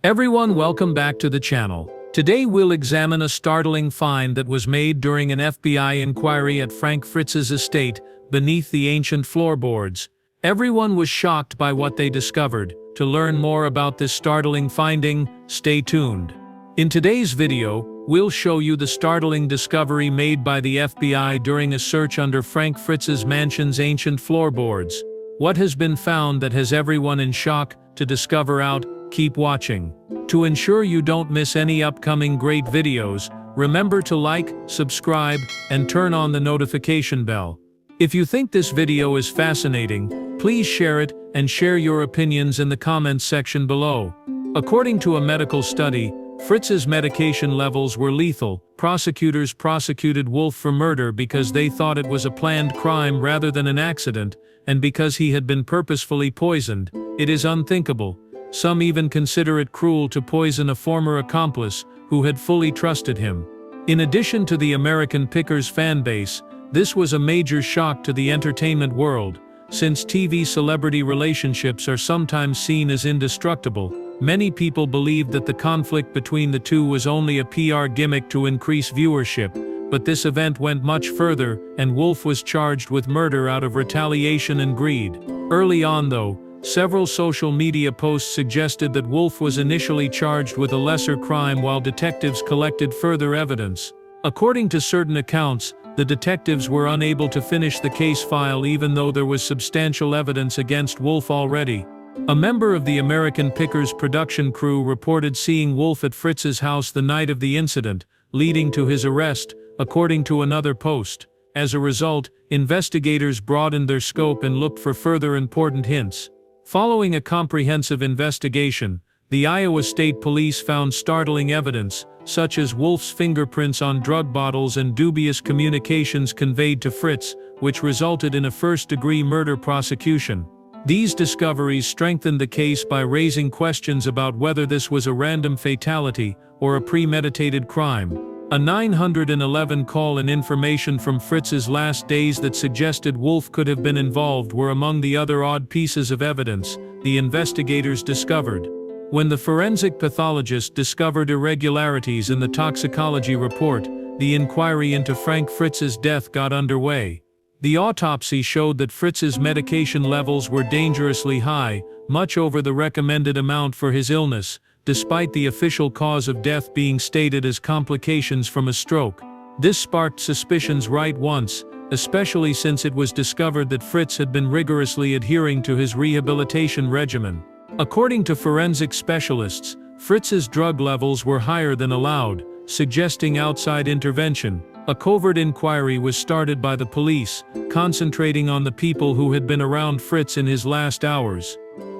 Everyone, welcome back to the channel. Today we'll examine a startling find that was made during an FBI inquiry at Frank Fritz's estate beneath the ancient floorboards. Everyone was shocked by what they discovered. To learn more about this startling finding, stay tuned. In today's video, we'll show you the startling discovery made by the FBI during a search under Frank Fritz's mansion's ancient floorboards. What has been found that has everyone in shock? To discover out, keep watching. To ensure you don't miss any upcoming great videos, remember to like, subscribe, and turn on the notification bell. If you think this video is fascinating, please share it and share your opinions in the comments section below. According to a medical study, Fritz's medication levels were lethal. Prosecutors prosecuted Wolf for murder because they thought it was a planned crime rather than an accident, and because he had been purposefully poisoned. It is unthinkable. Some even consider it cruel to poison a former accomplice who had fully trusted him. In addition to the American Pickers fan base, this was a major shock to the entertainment world. Since TV celebrity relationships are sometimes seen as indestructible, many people believed that the conflict between the two was only a PR gimmick to increase viewership, but this event went much further, and Wolf was charged with murder out of retaliation and greed. Early on though, several social media posts suggested that Wolf was initially charged with a lesser crime while detectives collected further evidence. According to certain accounts, the detectives were unable to finish the case file even though there was substantial evidence against Wolf already. A member of the American Pickers production crew reported seeing Wolf at Fritz's house the night of the incident, leading to his arrest, according to another post. As a result, investigators broadened their scope and looked for further important hints. Following a comprehensive investigation, the Iowa State Police found startling evidence, such as Wolf's fingerprints on drug bottles and dubious communications conveyed to Fritz, which resulted in a first-degree murder prosecution. These discoveries strengthened the case by raising questions about whether this was a random fatality or a premeditated crime. A 911 call and information from Fritz's last days that suggested Wolf could have been involved were among the other odd pieces of evidence the investigators discovered. When the forensic pathologist discovered irregularities in the toxicology report, the inquiry into Frank Fritz's death got underway. The autopsy showed that Fritz's medication levels were dangerously high, much over the recommended amount for his illness, despite the official cause of death being stated as complications from a stroke. This sparked suspicions right once, especially since it was discovered that Fritz had been rigorously adhering to his rehabilitation regimen. According to forensic specialists, Fritz's drug levels were higher than allowed, suggesting outside intervention. A covert inquiry was started by the police, concentrating on the people who had been around Fritz in his last hours.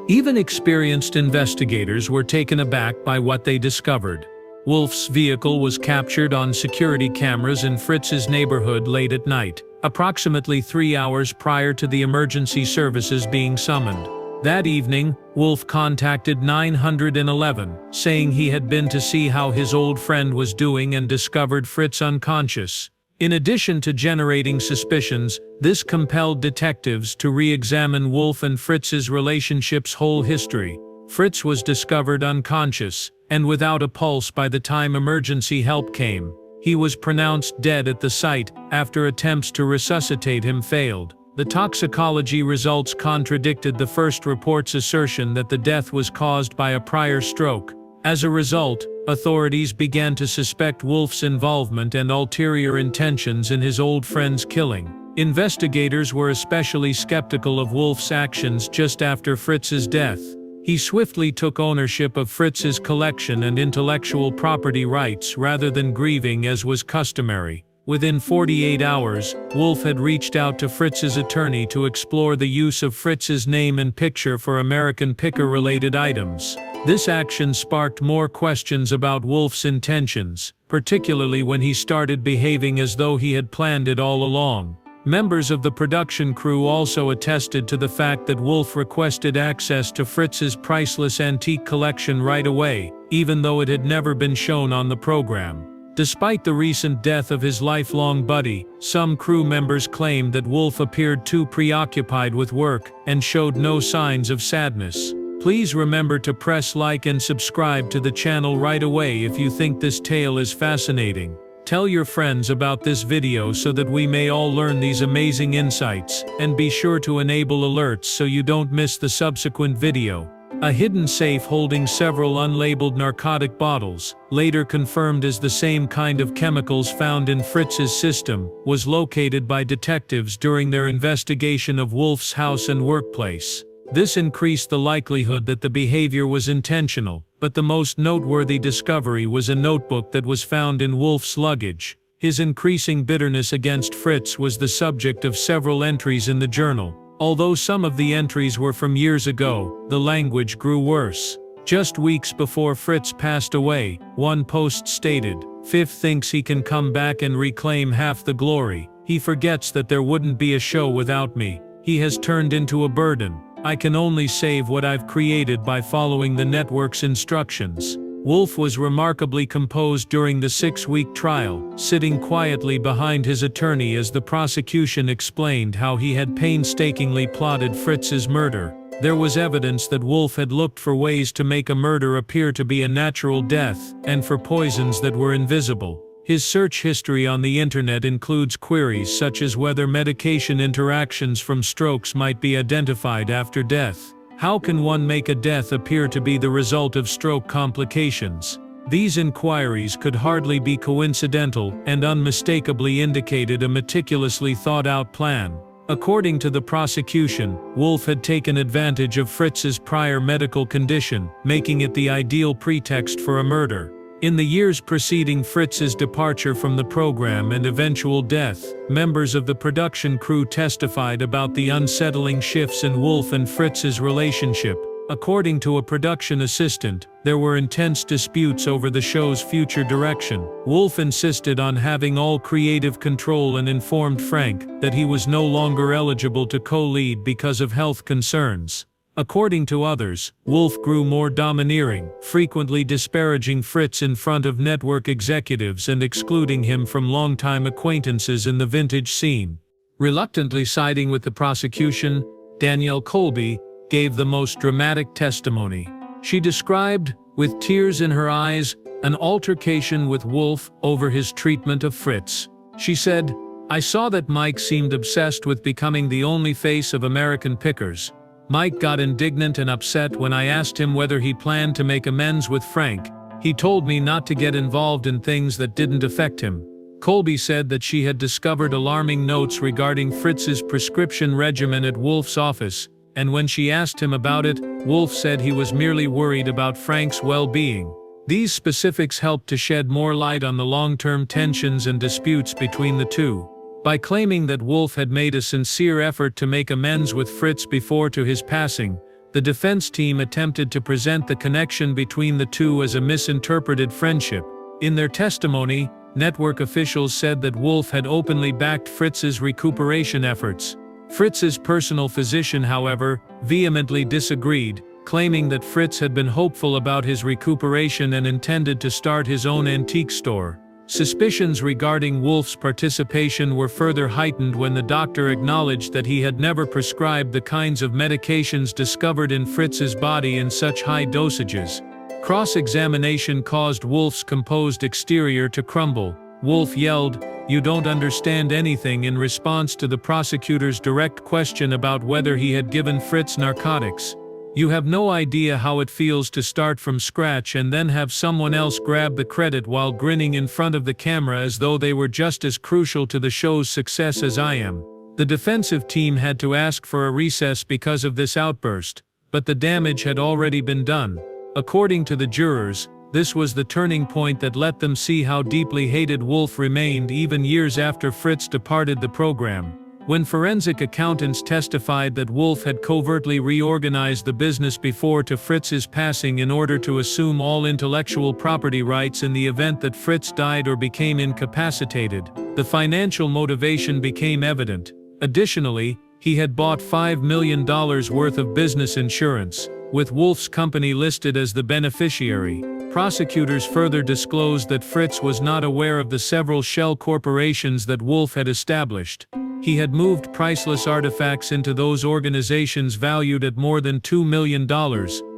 Even experienced investigators were taken aback by what they discovered. Wolf's vehicle was captured on security cameras in Fritz's neighborhood late at night, approximately 3 hours prior to the emergency services being summoned. That evening, Wolf contacted 911, saying he had been to see how his old friend was doing and discovered Fritz unconscious. In addition to generating suspicions, this compelled detectives to re-examine Wolf and Fritz's relationship's whole history. Fritz was discovered unconscious and without a pulse by the time emergency help came. He was pronounced dead at the site after attempts to resuscitate him failed. The toxicology results contradicted the first report's assertion that the death was caused by a prior stroke. As a result, authorities began to suspect Wolf's involvement and ulterior intentions in his old friend's killing. Investigators were especially skeptical of Wolf's actions just after Fritz's death. He swiftly took ownership of Fritz's collection and intellectual property rights rather than grieving as was customary. Within 48 hours, Wolf had reached out to Fritz's attorney to explore the use of Fritz's name and picture for American Picker-related items. This action sparked more questions about Wolf's intentions, particularly when he started behaving as though he had planned it all along. Members of the production crew also attested to the fact that Wolf requested access to Fritz's priceless antique collection right away, even though it had never been shown on the program. Despite the recent death of his lifelong buddy, some crew members claimed that Wolf appeared too preoccupied with work and showed no signs of sadness. Please remember to press like and subscribe to the channel right away if you think this tale is fascinating. Tell your friends about this video so that we may all learn these amazing insights, and be sure to enable alerts so you don't miss the subsequent video. A hidden safe holding several unlabeled narcotic bottles, later confirmed as the same kind of chemicals found in Fritz's system, was located by detectives during their investigation of Wolf's house and workplace. This increased the likelihood that the behavior was intentional, but the most noteworthy discovery was a notebook that was found in Wolf's luggage. His increasing bitterness against Fritz was the subject of several entries in the journal. Although some of the entries were from years ago, the language grew worse. Just weeks before Fritz passed away, one post stated, "Fifth thinks he can come back and reclaim half the glory. He forgets that there wouldn't be a show without me. He has turned into a burden. I can only save what I've created by following the network's instructions." Wolf was remarkably composed during the 6-week trial, sitting quietly behind his attorney as the prosecution explained how he had painstakingly plotted Fritz's murder. There was evidence that Wolf had looked for ways to make a murder appear to be a natural death, and for poisons that were invisible. His search history on the internet includes queries such as whether medication interactions from strokes might be identified after death. How can one make a death appear to be the result of stroke complications? These inquiries could hardly be coincidental and unmistakably indicated a meticulously thought-out plan. According to the prosecution, Wolf had taken advantage of Fritz's prior medical condition, making it the ideal pretext for a murder. In the years preceding Fritz's departure from the program and eventual death, members of the production crew testified about the unsettling shifts in Wolf and Fritz's relationship. According to a production assistant, there were intense disputes over the show's future direction. Wolf insisted on having all creative control and informed Frank that he was no longer eligible to co-lead because of health concerns. According to others, Wolf grew more domineering, frequently disparaging Fritz in front of network executives and excluding him from longtime acquaintances in the vintage scene. Reluctantly siding with the prosecution, Danielle Colby gave the most dramatic testimony. She described, with tears in her eyes, an altercation with Wolf over his treatment of Fritz. She said, "I saw that Mike seemed obsessed with becoming the only face of American Pickers. Mike got indignant and upset when I asked him whether he planned to make amends with Frank. He told me not to get involved in things that didn't affect him." Colby said that she had discovered alarming notes regarding Fritz's prescription regimen at Wolf's office, and when she asked him about it, Wolf said he was merely worried about Frank's well-being. These specifics helped to shed more light on the long-term tensions and disputes between the two. By claiming that Wolf had made a sincere effort to make amends with Fritz before to his passing, the defense team attempted to present the connection between the two as a misinterpreted friendship. In their testimony, network officials said that Wolf had openly backed Fritz's recuperation efforts. Fritz's personal physician, however, vehemently disagreed, claiming that Fritz had been hopeful about his recuperation and intended to start his own antique store. Suspicions regarding Wolf's participation were further heightened when the doctor acknowledged that he had never prescribed the kinds of medications discovered in Fritz's body in such high dosages. Cross-examination caused Wolf's composed exterior to crumble. Wolf yelled, "You don't understand anything," in response to the prosecutor's direct question about whether he had given Fritz narcotics. "You have no idea how it feels to start from scratch and then have someone else grab the credit while grinning in front of the camera as though they were just as crucial to the show's success as I am." The defensive team had to ask for a recess because of this outburst, but the damage had already been done. According to the jurors, this was the turning point that let them see how deeply hated Wolf remained even years after Fritz departed the program. When forensic accountants testified that Wolf had covertly reorganized the business before to Fritz's passing in order to assume all intellectual property rights in the event that Fritz died or became incapacitated, the financial motivation became evident. Additionally, he had bought $5 million worth of business insurance, with Wolf's company listed as the beneficiary. Prosecutors further disclosed that Fritz was not aware of the several shell corporations that Wolf had established. He had moved priceless artifacts into those organizations valued at more than $2 million,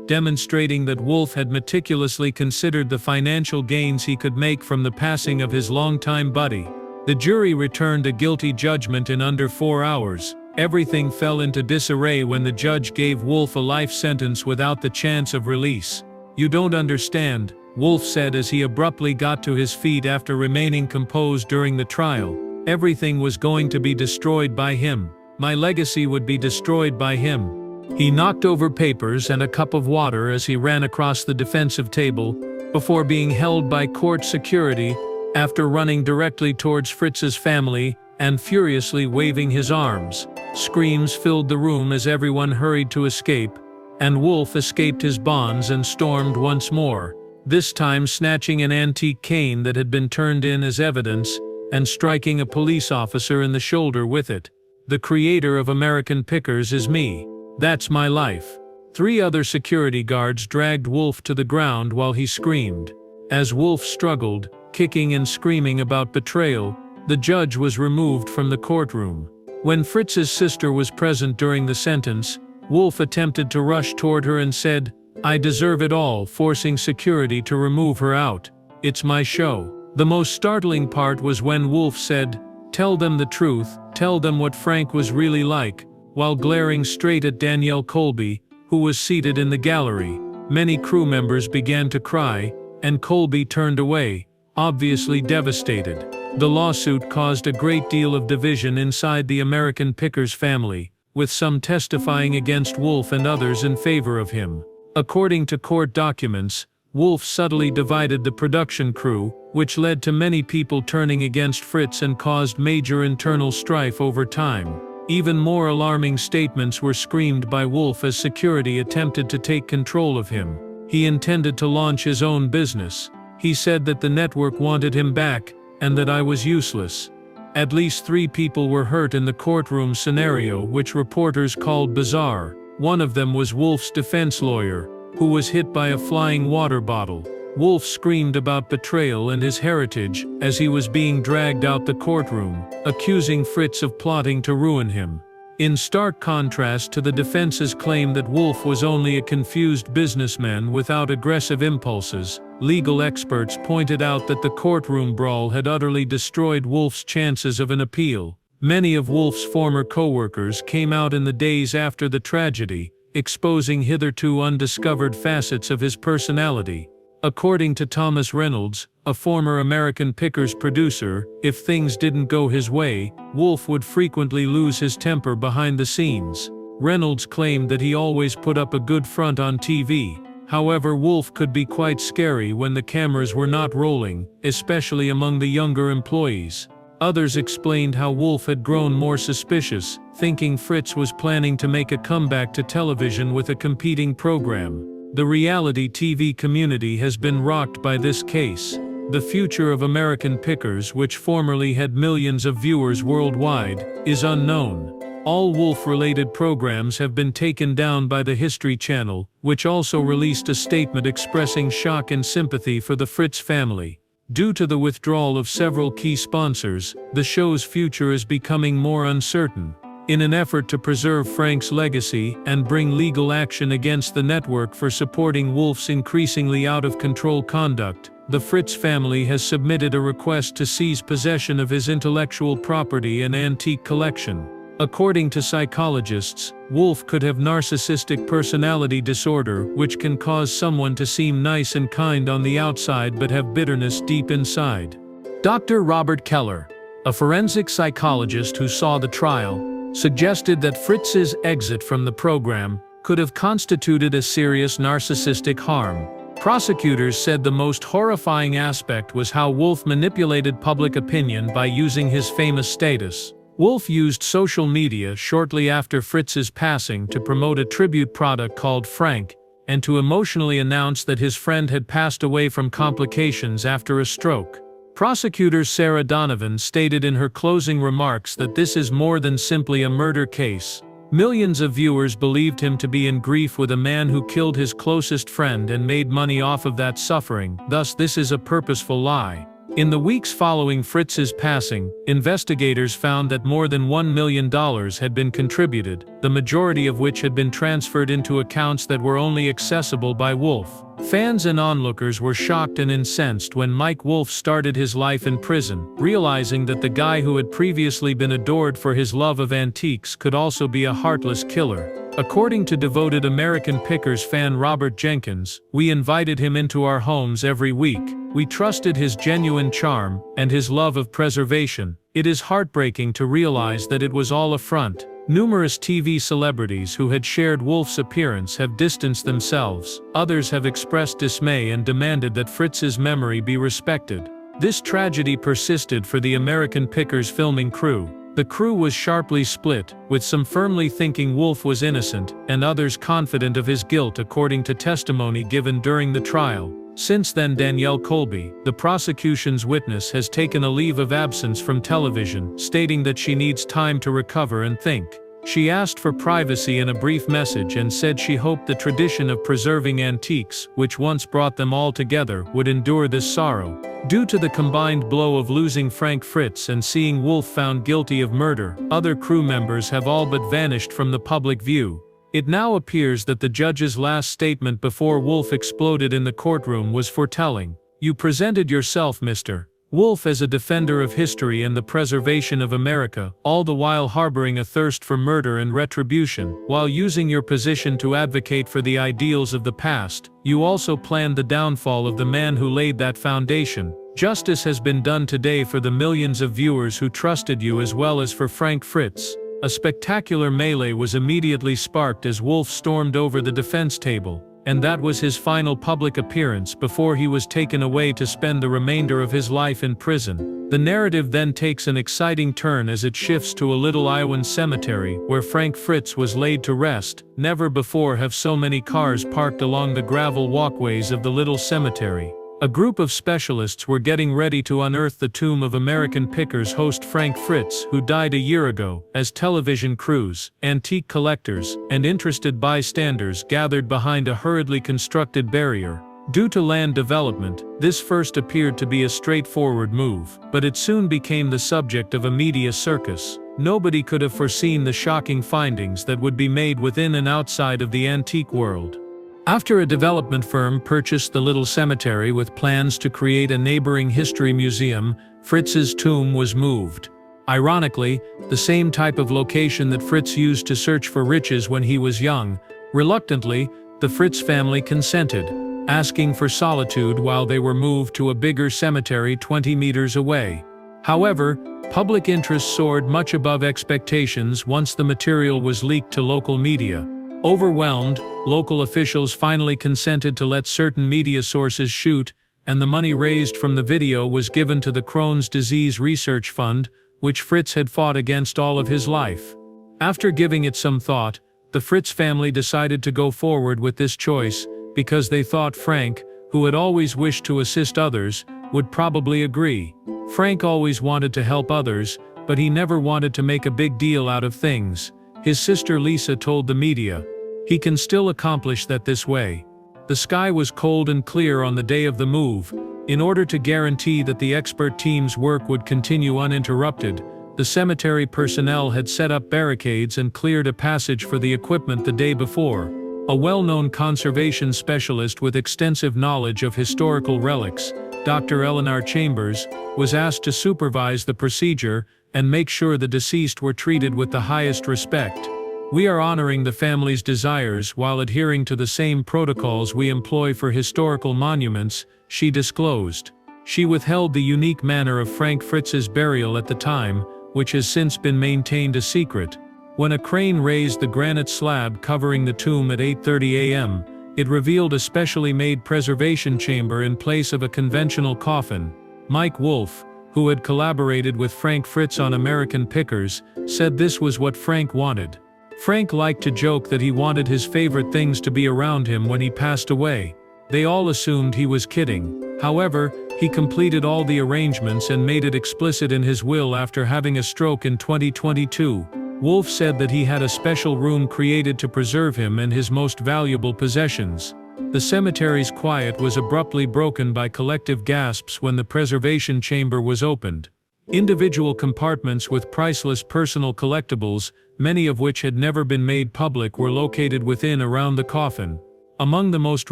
demonstrating that Wolf had meticulously considered the financial gains he could make from the passing of his longtime buddy. The jury returned a guilty judgment in under 4 hours. Everything fell into disarray when the judge gave Wolf a life sentence without the chance of release. "You don't understand," Wolf said as he abruptly got to his feet after remaining composed during the trial. "Everything was going to be destroyed by him. My legacy would be destroyed by him." He knocked over papers and a cup of water as he ran across the defensive table, before being held by court security after running directly towards Fritz's family and furiously waving his arms. Screams filled the room as everyone hurried to escape, and Wolf escaped his bonds and stormed once more, this time snatching an antique cane that had been turned in as evidence and striking a police officer in the shoulder with it. "The creator of American Pickers is me. That's my life." 3 other security guards dragged Wolf to the ground while he screamed. As Wolf struggled, kicking and screaming about betrayal, the judge was removed from the courtroom. When Fritz's sister was present during the sentence, Wolf attempted to rush toward her and said, "I deserve it all," forcing security to remove her out. "It's my show." The most startling part was when Wolf said, "Tell them the truth, tell them what Frank was really like," while glaring straight at Danielle Colby, who was seated in the gallery. Many crew members began to cry, and Colby turned away, obviously devastated. The lawsuit caused a great deal of division inside the American Pickers family, with some testifying against Wolf and others in favor of him. According to court documents, Wolf subtly divided the production crew, which led to many people turning against Fritz and caused major internal strife over time. Even more alarming statements were screamed by Wolf as security attempted to take control of him. He intended to launch his own business. He said that the network wanted him back, and that I was useless. At least 3 people were hurt in the courtroom scenario, which reporters called bizarre. One of them was Wolf's defense lawyer, who was hit by a flying water bottle. Wolf screamed about betrayal and his heritage as he was being dragged out the courtroom, accusing Fritz of plotting to ruin him. In stark contrast to the defense's claim that Wolf was only a confused businessman without aggressive impulses, legal experts pointed out that the courtroom brawl had utterly destroyed Wolf's chances of an appeal. Many of Wolf's former co-workers came out in the days after the tragedy, exposing hitherto undiscovered facets of his personality. According to Thomas Reynolds, a former American Pickers producer, if things didn't go his way, Wolf would frequently lose his temper behind the scenes. Reynolds claimed that he always put up a good front on TV. However, Wolf could be quite scary when the cameras were not rolling, especially among the younger employees. Others explained how Wolf had grown more suspicious, thinking Fritz was planning to make a comeback to television with a competing program. The reality TV community has been rocked by this case. The future of American Pickers, which formerly had millions of viewers worldwide, is unknown. All Wolf-related programs have been taken down by the History Channel, which also released a statement expressing shock and sympathy for the Fritz family. Due to the withdrawal of several key sponsors, the show's future is becoming more uncertain. In an effort to preserve Frank's legacy and bring legal action against the network for supporting Wolf's increasingly out-of-control conduct, the Fritz family has submitted a request to seize possession of his intellectual property and antique collection. According to psychologists, Wolf could have narcissistic personality disorder, which can cause someone to seem nice and kind on the outside but have bitterness deep inside. Dr. Robert Keller, a forensic psychologist who saw the trial, suggested that Fritz's exit from the program could have constituted a serious narcissistic harm. Prosecutors said the most horrifying aspect was how Wolf manipulated public opinion by using his famous status. Wolf used social media shortly after Fritz's passing to promote a tribute product called Frank, and to emotionally announce that his friend had passed away from complications after a stroke. Prosecutor Sarah Donovan stated in her closing remarks that this is more than simply a murder case. Millions of viewers believed him to be in grief with a man who killed his closest friend and made money off of that suffering, thus this is a purposeful lie. In the weeks following Fritz's passing, investigators found that more than $1 million had been contributed, the majority of which had been transferred into accounts that were only accessible by Wolf. Fans and onlookers were shocked and incensed when Mike Wolf started his life in prison, realizing that the guy who had previously been adored for his love of antiques could also be a heartless killer. According to devoted American Pickers fan Robert Jenkins, "We invited him into our homes every week. We trusted his genuine charm and his love of preservation. It is heartbreaking to realize that it was all a front." Numerous TV celebrities who had shared Wolf's appearance have distanced themselves. Others have expressed dismay and demanded that Fritz's memory be respected. This tragedy persisted for the American Pickers filming crew. The crew was sharply split, with some firmly thinking Wolf was innocent, and others confident of his guilt according to testimony given during the trial. Since then, Danielle Colby, the prosecution's witness, has taken a leave of absence from television, stating that she needs time to recover and think. She asked for privacy in a brief message and said she hoped the tradition of preserving antiques, which once brought them all together, would endure this sorrow. Due to the combined blow of losing Frank Fritz and seeing Wolf found guilty of murder, other crew members have all but vanished from the public view. It now appears that the judge's last statement before Wolf exploded in the courtroom was foretelling. "You presented yourself, Mr. Wolf, as a defender of history and the preservation of America, all the while harboring a thirst for murder and retribution. While using your position to advocate for the ideals of the past, you also planned the downfall of the man who laid that foundation. Justice has been done today for the millions of viewers who trusted you as well as for Frank Fritz." A spectacular melee was immediately sparked as Wolf stormed over the defense table, and that was his final public appearance before he was taken away to spend the remainder of his life in prison. The narrative then takes an exciting turn as it shifts to a little Iowan cemetery where Frank Fritz was laid to rest. Never before have so many cars parked along the gravel walkways of the little cemetery. A group of specialists were getting ready to unearth the tomb of American Pickers host Frank Fritz, who died a year ago, as television crews, antique collectors, and interested bystanders gathered behind a hurriedly constructed barrier. Due to land development, this first appeared to be a straightforward move, but it soon became the subject of a media circus. Nobody could have foreseen the shocking findings that would be made within and outside of the antique world. After a development firm purchased the little cemetery with plans to create a neighboring history museum, Fritz's tomb was moved. Ironically, the same type of location that Fritz used to search for riches when he was young. Reluctantly, the Fritz family consented, asking for solitude while they were moved to a bigger cemetery 20 meters away. However, public interest soared much above expectations once the material was leaked to local media. Overwhelmed, local officials finally consented to let certain media sources shoot, and the money raised from the video was given to the Crohn's Disease Research Fund, which Fritz had fought against all of his life. After giving it some thought, the Fritz family decided to go forward with this choice because they thought Frank, who had always wished to assist others, would probably agree. Frank always wanted to help others, but he never wanted to make a big deal out of things. His sister Lisa told the media, "He can still accomplish that this way." The sky was cold and clear on the day of the move. In order to guarantee that the expert team's work would continue uninterrupted, the cemetery personnel had set up barricades and cleared a passage for the equipment the day before. A well-known conservation specialist with extensive knowledge of historical relics, Dr. Eleanor Chambers, was asked to supervise the procedure and make sure the deceased were treated with the highest respect. "We are honoring the family's desires while adhering to the same protocols we employ for historical monuments," she disclosed. She withheld the unique manner of Frank Fritz's burial at the time, which has since been maintained a secret. When a crane raised the granite slab covering the tomb at 8:30 a.m., it revealed a specially made preservation chamber in place of a conventional coffin. Mike Wolf, who had collaborated with Frank Fritz on American Pickers, said this was what Frank wanted. Frank liked to joke that he wanted his favorite things to be around him when he passed away. They all assumed he was kidding. However, he completed all the arrangements and made it explicit in his will after having a stroke in 2022. Wolf said that he had a special room created to preserve him and his most valuable possessions. The cemetery's quiet was abruptly broken by collective gasps when the preservation chamber was opened. Individual compartments with priceless personal collectibles, many of which had never been made public, were located within around the coffin. Among the most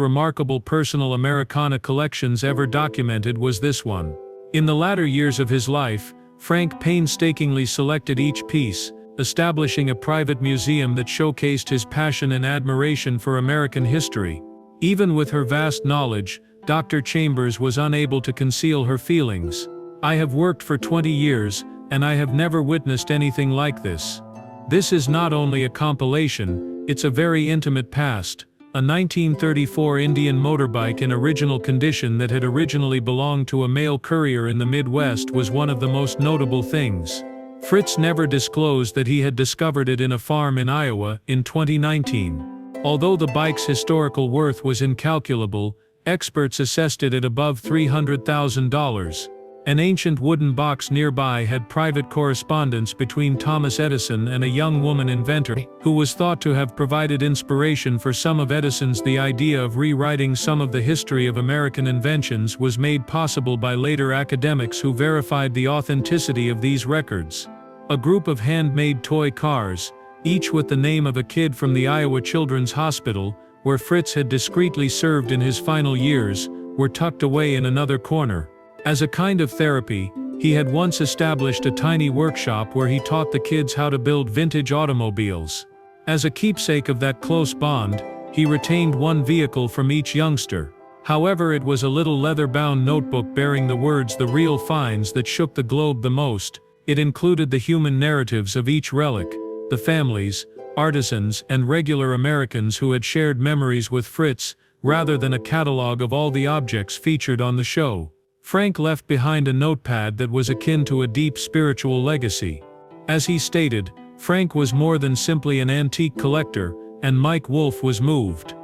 remarkable personal Americana collections ever documented was this one. In the latter years of his life, Frank painstakingly selected each piece, establishing a private museum that showcased his passion and admiration for American history. Even with her vast knowledge, Dr. Chambers was unable to conceal her feelings. "I have worked for 20 years, and I have never witnessed anything like this. This is not only a compilation, it's a very intimate past." A 1934 Indian motorbike in original condition that had originally belonged to a mail courier in the Midwest was one of the most notable things. Fritz never disclosed that he had discovered it in a farm in Iowa in 2019. Although the bike's historical worth was incalculable, experts assessed it at above $300,000. An ancient wooden box nearby had private correspondence between Thomas Edison and a young woman inventor, who was thought to have provided inspiration for some of Edison's. The idea of rewriting some of the history of American inventions was made possible by later academics who verified the authenticity of these records. A group of handmade toy cars, each with the name of a kid from the Iowa Children's Hospital, where Fritz had discreetly served in his final years, were tucked away in another corner. As a kind of therapy, he had once established a tiny workshop where he taught the kids how to build vintage automobiles. As a keepsake of that close bond, he retained one vehicle from each youngster. However, it was a little leather-bound notebook bearing the words "The Real Finds" that shook the globe the most. It included the human narratives of each relic, the families, artisans, and regular Americans who had shared memories with Fritz, rather than a catalog of all the objects featured on the show. Frank left behind a notepad that was akin to a deep spiritual legacy. As he stated, Frank was more than simply an antique collector, and Mike Wolfe was moved.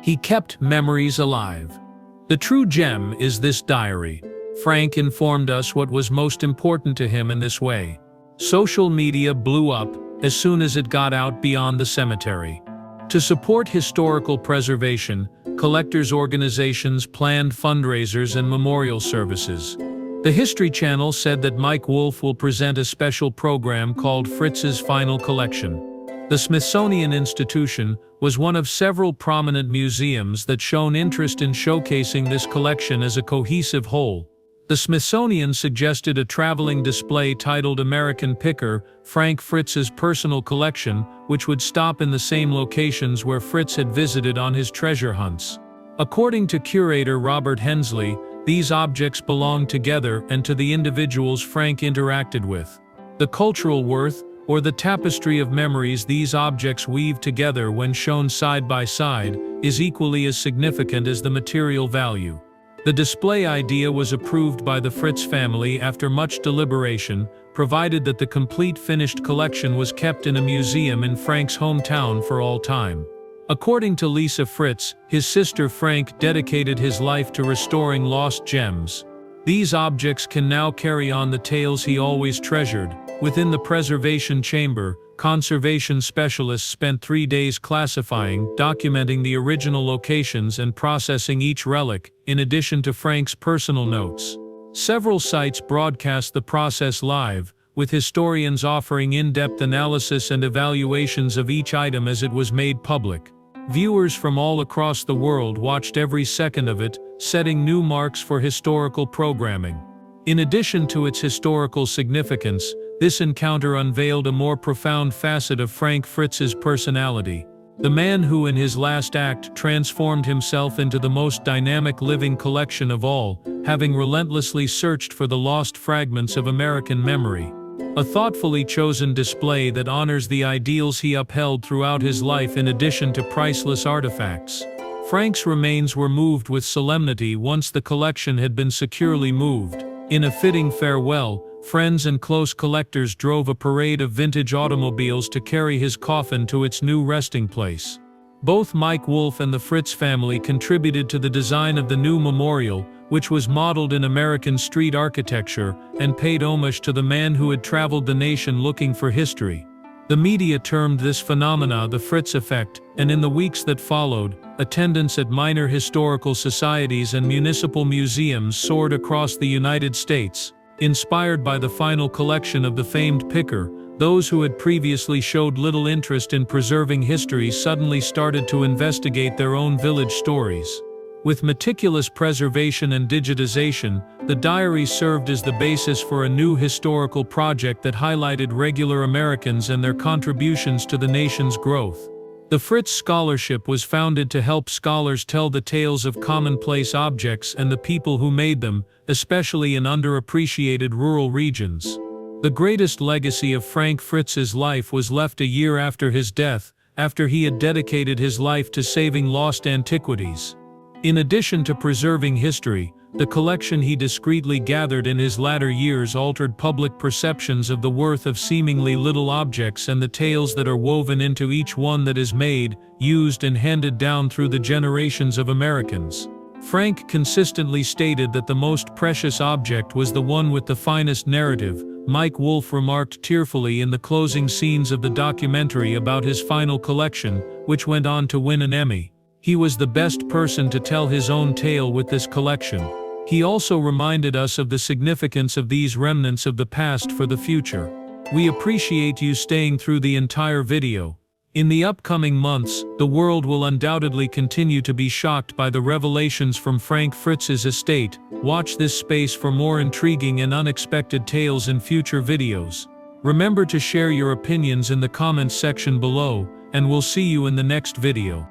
He kept memories alive. The true gem is this diary. Frank informed us what was most important to him in this way. Social media blew up as soon as it got out beyond the cemetery. To support historical preservation, collectors' organizations planned fundraisers and memorial services. The History Channel said that Mike Wolfe will present a special program called Fritz's Final Collection. The Smithsonian Institution was one of several prominent museums that shown interest in showcasing this collection as a cohesive whole. The Smithsonian suggested a traveling display titled American Picker, Frank Fritz's Personal Collection, which would stop in the same locations where Fritz had visited on his treasure hunts. According to curator Robert Hensley, these objects belonged together and to the individuals Frank interacted with. The cultural worth, or the tapestry of memories these objects weave together when shown side by side, is equally as significant as the material value. The display idea was approved by the Fritz family after much deliberation, provided that the complete finished collection was kept in a museum in Frank's hometown for all time. According to Lisa Fritz, his sister Frank dedicated his life to restoring lost gems. These objects can now carry on the tales he always treasured. Within the preservation chamber, conservation specialists spent 3 days classifying, documenting the original locations and processing each relic, in addition to Frank's personal notes. Several sites broadcast the process live, with historians offering in-depth analysis and evaluations of each item as it was made public. Viewers from all across the world watched every second of it, setting new marks for historical programming. In addition to its historical significance, this encounter unveiled a more profound facet of Frank Fritz's personality. The man who in his last act transformed himself into the most dynamic living collection of all, having relentlessly searched for the lost fragments of American memory. A thoughtfully chosen display that honors the ideals he upheld throughout his life in addition to priceless artifacts. Frank's remains were moved with solemnity once the collection had been securely moved. In a fitting farewell, friends and close collectors drove a parade of vintage automobiles to carry his coffin to its new resting place. Both Mike Wolfe and the Fritz family contributed to the design of the new memorial, which was modeled in American street architecture and paid homage to the man who had traveled the nation looking for history. The media termed this phenomena the Fritz effect, and in the weeks that followed, attendance at minor historical societies and municipal museums soared across the United States. Inspired by the final collection of the famed picker, those who had previously showed little interest in preserving history suddenly started to investigate their own village stories. With meticulous preservation and digitization, the diary served as the basis for a new historical project that highlighted regular Americans and their contributions to the nation's growth. The Fritz Scholarship was founded to help scholars tell the tales of commonplace objects and the people who made them, especially in underappreciated rural regions. The greatest legacy of Frank Fritz's life was left a year after his death, after he had dedicated his life to saving lost antiquities. In addition to preserving history, the collection he discreetly gathered in his latter years altered public perceptions of the worth of seemingly little objects and the tales that are woven into each one that is made, used and handed down through the generations of Americans. Frank consistently stated that the most precious object was the one with the finest narrative, Mike Wolfe remarked tearfully in the closing scenes of the documentary about his final collection, which went on to win an Emmy. He was the best person to tell his own tale with this collection. He also reminded us of the significance of these remnants of the past for the future. We appreciate you staying through the entire video. In the upcoming months, the world will undoubtedly continue to be shocked by the revelations from Frank Fritz's estate. Watch this space for more intriguing and unexpected tales in future videos. Remember to share your opinions in the comments section below, and we'll see you in the next video.